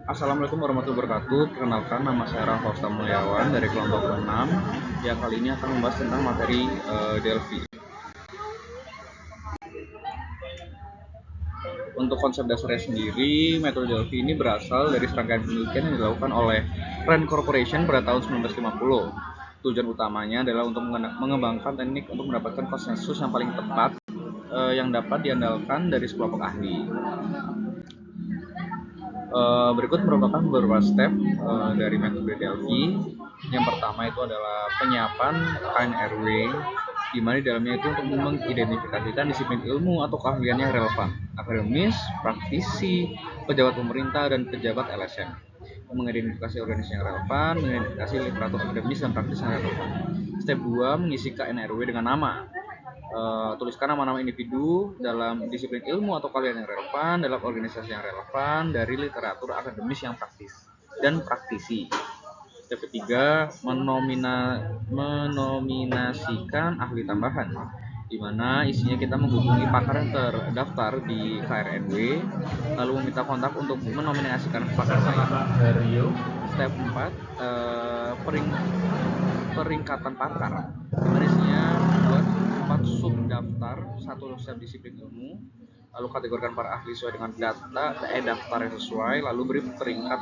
Assalamualaikum warahmatullahi wabarakatuh. Perkenalkan, nama saya Rafa Mulyawan dari kelompok 6. Yang kali ini akan membahas tentang materi Delphi. Untuk konsep dasarnya sendiri, metode Delphi ini berasal dari serangkaian penelitian yang dilakukan oleh Rand Corporation pada tahun 1950. Tujuan utamanya adalah untuk mengembangkan teknik untuk mendapatkan konsensus yang paling tepat yang dapat diandalkan dari sekelompok ahli. Berikut merupakan beberapa step dari metode Delphi. Yang pertama itu adalah penyiapan KNRW, di mana di dalamnya itu untuk mengidentifikasikan disiplin ilmu atau keahlian yang relevan, akademis, praktisi, pejabat pemerintah, dan pejabat LSM. Mengidentifikasi organisasi yang relevan, mengidentifikasi literatur akademis dan praktis yang relevan. Step 2, mengisi KNRW dengan nama. Tuliskan nama-nama individu dalam disiplin ilmu atau keahlian yang relevan, dalam organisasi yang relevan, dari literatur akademis yang praktis dan praktisi. Step ketiga, menominasikan ahli tambahan, di mana isinya kita menghubungi pakar yang terdaftar di KRNW, lalu meminta kontak untuk menominasikan pakar lain. Step 4, peringkatan pakar, di mana isinya buat 4 subdaftar, 1 setiap disiplin ilmu, lalu kategorikan para ahli sesuai dengan daftar yang sesuai, lalu beri peringkat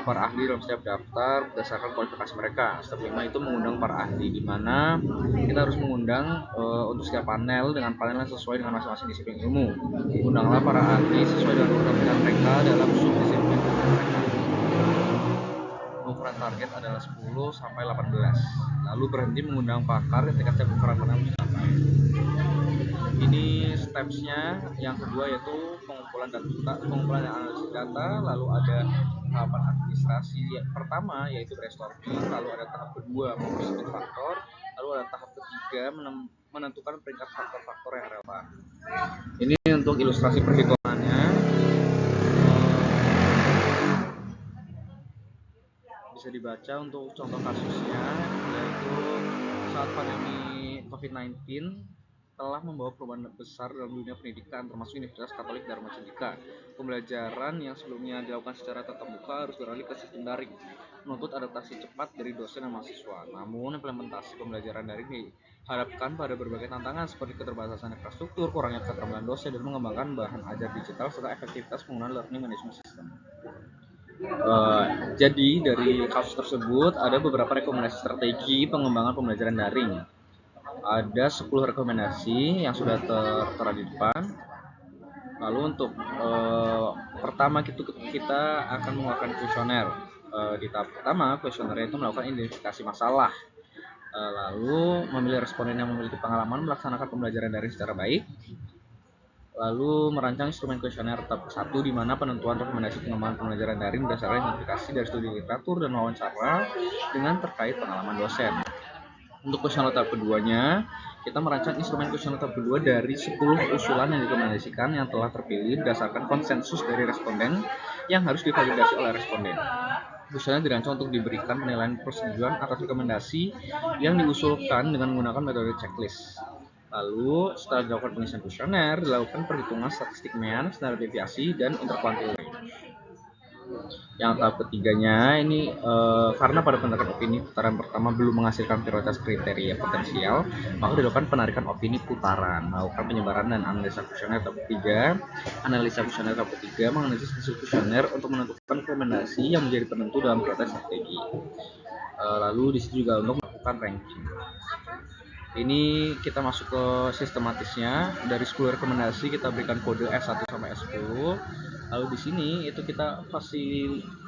para ahli dalam setiap daftar berdasarkan kualifikasi mereka. Step 5 itu mengundang para ahli, di mana kita harus mengundang untuk setiap panel dengan panel yang sesuai dengan masing-masing disiplin ilmu. Undanglah para ahli sesuai dengan keterampilan mereka dalam subdisiplin mereka. Ukuran target adalah 10 sampai 18. Lalu berhenti mengundang pakar ketika setiap ukuran panel mencapai. Ini stepsnya. Yang kedua yaitu pengumpulan dan analisis data, lalu ada tahapan administrasi pertama yaitu brainstorming, lalu ada tahap kedua mempersiapkan faktor, lalu ada tahap ketiga menentukan peringkat faktor-faktor yang relevan. Ini untuk ilustrasi perhitungannya. Bisa dibaca untuk contoh kasusnya, yaitu saat pandemi COVID-19 telah membawa perubahan besar dalam dunia pendidikan, termasuk Universitas Katolik Dharma Cendika. Pembelajaran yang sebelumnya dilakukan secara tatap muka harus beralih ke sistem daring, menuntut adaptasi cepat dari dosen dan mahasiswa. Namun, implementasi pembelajaran daring diharapkan pada berbagai tantangan seperti keterbatasan infrastruktur, kurangnya keterampilan dosen, dan mengembangkan bahan ajar digital serta efektivitas penggunaan learning management system. Jadi dari kasus tersebut ada beberapa rekomendasi strategi pengembangan pembelajaran daring. Ada 10 rekomendasi yang sudah tertera di depan. Lalu untuk pertama kita akan mengeluarkan kuesioner. Di tahap pertama, kuesioner itu melakukan identifikasi masalah. Lalu memilih responden yang memiliki pengalaman melaksanakan pembelajaran daring secara baik. Lalu merancang instrumen kuesioner tahap 1, di mana penentuan rekomendasi pengembangan pembelajaran daring berdasarkan identifikasi dari studi literatur dan wawancara dengan terkait pengalaman dosen. Untuk kuesioner tahap keduanya, kita merancang instrumen kuesioner tahap kedua dari 10 usulan yang direkomendasikan yang telah terpilih berdasarkan konsensus dari responden yang harus divalidasi oleh responden. Kuesioner dirancang untuk diberikan penilaian persetujuan atas rekomendasi yang diusulkan dengan menggunakan metode checklist. Lalu setelah dilakukan pengisian kuesioner, dilakukan perhitungan statistik mean, standar deviasi, dan interquartile range. Yang tahap ketiganya ini karena pada penarikan opini putaran pertama belum menghasilkan prioritas kriteria potensial, maka dilakukan penarikan opini putaran, melakukan penyebaran dan analisa kuesioner tahap ketiga. Analisa kuesioner tahap ketiga menganalisis hasil kuesioner untuk menentukan rekomendasi yang menjadi penentu dalam prioritas strategi. Lalu di situ juga untuk melakukan ranking. Ini kita masuk ke sistematisnya. Dari 10 rekomendasi kita berikan kode S1 sampai S10. Lalu di sini itu kita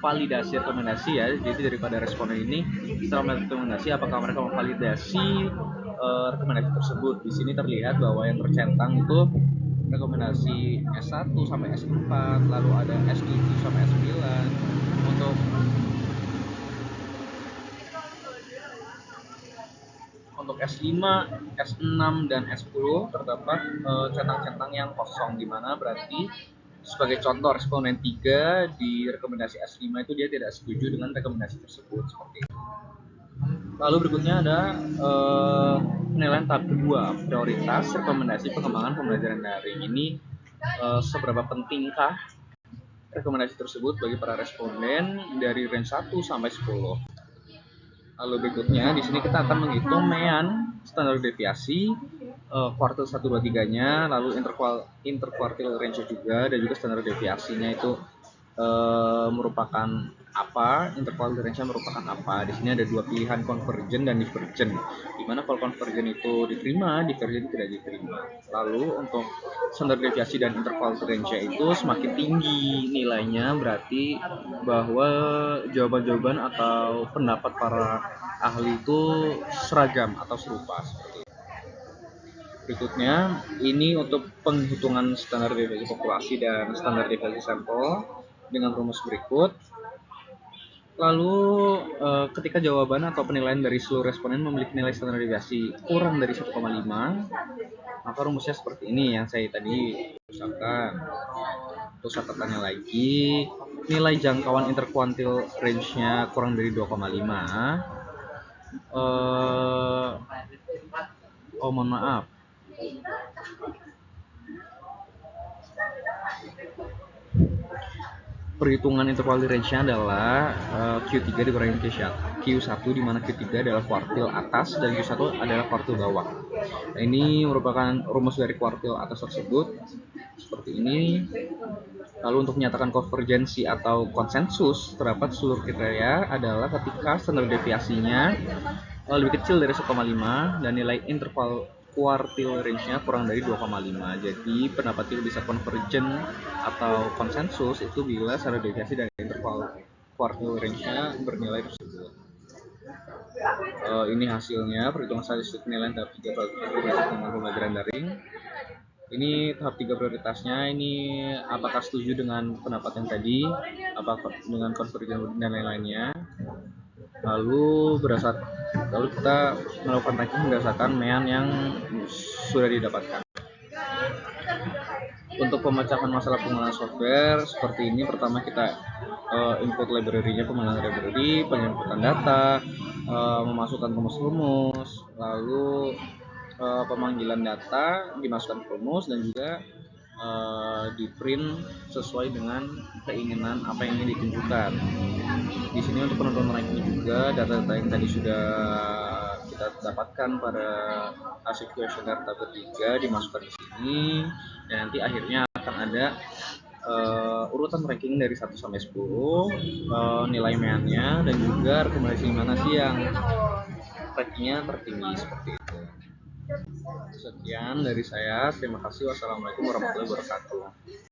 validasi rekomendasi ya. Jadi daripada responden ini setelah melakukan rekomendasi apakah mereka memvalidasi rekomendasi tersebut. Di sini terlihat bahwa yang tercentang itu rekomendasi S1 sampai S4, lalu ada S7 sampai S9. Untuk S5, S6, dan S10 terdapat centang-centang yang kosong, di mana berarti sebagai contoh responden 3 di rekomendasi S5 itu dia tidak setuju dengan rekomendasi tersebut, seperti itu. Lalu berikutnya ada penilaian tahap kedua, prioritas rekomendasi pengembangan pembelajaran daring. Ini seberapa pentingkah rekomendasi tersebut bagi para responden dari range 1 sampai 10. Lalu berikutnya di sini kita akan menghitung mean standar deviasi kuartil 1 2 3-nya, lalu interkuartil range juga, dan juga standar deviasinya itu merupakan apa, interval range-nya merupakan apa. Di sini ada dua pilihan, convergent dan divergent. Dimana kalau convergent itu diterima, divergent tidak diterima. Lalu untuk standar deviasi dan interval range itu semakin tinggi nilainya, berarti bahwa jawaban-jawaban atau pendapat para ahli itu seragam atau serupa. Berikutnya, ini untuk penghitungan standar deviasi populasi dan standar deviasi sampel dengan rumus berikut. Lalu ketika jawaban atau penilaian dari seluruh responden memiliki nilai standar deviasi kurang dari 1,5, maka rumusnya seperti ini yang saya tadi usahakan. Untuk catatannya lagi, nilai jangkauan interkuartil range-nya kurang dari 2,5. Mohon maaf. Perhitungan interval range-nya adalah Q3 dikurangi Q1, di mana Q3 adalah kuartil atas dan Q1 adalah kuartil bawah. Nah, ini merupakan rumus dari kuartil atas tersebut seperti ini. Lalu untuk menyatakan konvergensi atau konsensus terdapat seluruh kriteria adalah ketika standar deviasinya lebih kecil dari 1,5 dan nilai interval kuartil range-nya kurang dari 2,5. Jadi pendapat itu bisa convergent atau konsensus itu bila standar deviasi dan interval kuartil range-nya bernilai tersebut. Ini hasilnya perhitungan statistik penilaian tahap 3 pembelajaran daring. Ini tahap 3 prioritasnya, ini apakah setuju dengan pendapat yang tadi, apakah dengan convergent dan lain-lainnya. Lalu kita melakukan ranking berdasarkan mean yang sudah didapatkan. Untuk pemecahan masalah penggunaan software seperti ini, pertama kita input library-nya, penggunaan library, penginputan data, memasukkan rumus-rumus, lalu pemanggilan data dimasukkan ke rumus, dan juga di print sesuai dengan keinginan apa yang ingin ditunjukkan. Di sini untuk penentuan ranking juga, data-data yang tadi sudah kita dapatkan pada hasil kuesioner tahap ketiga dimasukkan di sini, dan nanti akhirnya akan ada urutan ranking dari 1 sampai 10, nilai meannya, dan juga rekomendasi mana sih yang rankingnya tertinggi seperti itu. Sekian dari saya, terima kasih. Wassalamualaikum warahmatullahi wabarakatuh.